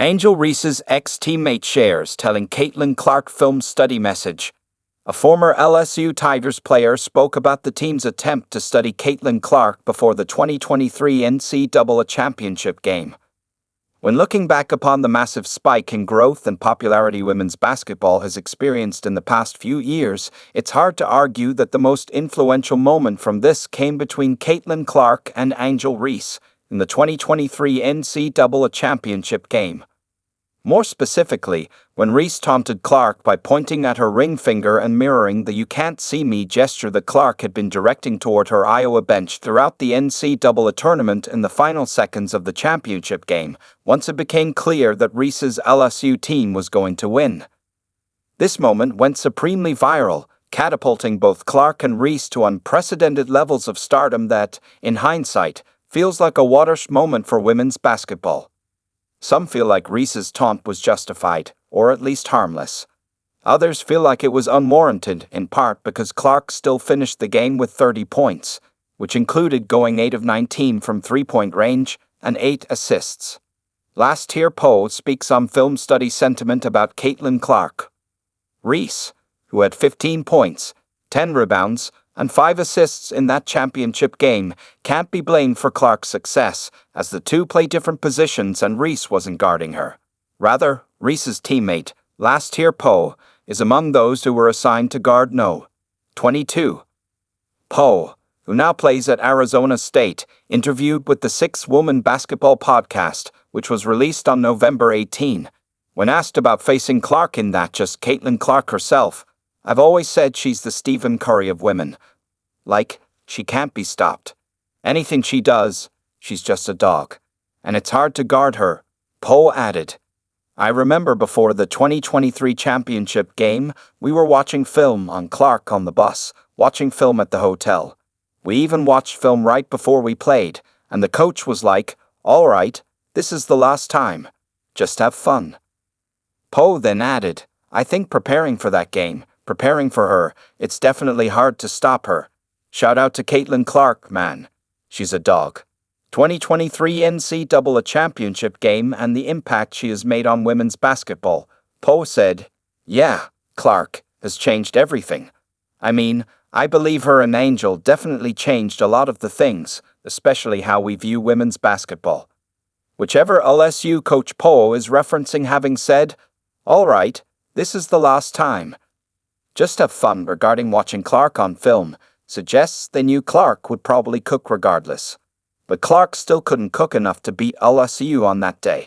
Angel Reese's ex-teammate shares telling Caitlin Clark film study message. A former LSU Tigers player spoke about the team's attempt to study Caitlin Clark before the 2023 NCAA championship game. When looking back upon the massive spike in growth and popularity women's basketball has experienced in the past few years, it's hard to argue that the most influential moment from this came between Caitlin Clark and Angel Reese in the 2023 NCAA championship game. More specifically, when Reese taunted Clark by pointing at her ring finger and mirroring the "you can't see me" gesture that Clark had been directing toward her Iowa bench throughout the NCAA tournament in the final seconds of the championship game, once it became clear that Reese's LSU team was going to win. This moment went supremely viral, catapulting both Clark and Reese to unprecedented levels of stardom that, in hindsight, feels like a watershed moment for women's basketball. Some feel like Reese's taunt was justified, or at least harmless. Others feel like it was unwarranted, in part because Clark still finished the game with 30 points, which included going 8 of 19 from three-point range and 8 assists. Last Tier Poe speaks on film study sentiment about Caitlin Clark. Reese, who had 15 points, 10 rebounds, and 5 assists in that championship game, can't be blamed for Clark's success, as the two play different positions and Reese wasn't guarding her. Rather, Reese's teammate, Last Tier Poe, is among those who were assigned to guard No. 22. Poe, who now plays at Arizona State, interviewed with the 6 Woman Basketball podcast, which was released on November 18. When asked about facing Clark in that just Caitlin Clark herself, "I've always said she's the Stephen Curry of women. Like, she can't be stopped. Anything she does, she's just a dog. And it's hard to guard her," Poe added. "I remember before the 2023 championship game, we were watching film on Clark on the bus, watching film at the hotel. We even watched film right before we played, and the coach was like, 'All right, this is the last time. Just have fun.'" Poe then added, "I think preparing for that game, preparing for her, it's definitely hard to stop her. Shout out to Caitlin Clark, man. She's a dog." 2023 NCAA championship game and the impact she has made on women's basketball. Poe said, "Yeah, Clark has changed everything. I mean, I believe her and Angel definitely changed a lot of the things, especially how we view women's basketball." Whichever LSU coach Poe is referencing having said, "All right, this is the last time. Just have fun" regarding watching Clark on film, suggests they knew Clark would probably cook regardless. But Clark still couldn't cook enough to beat LSU on that day.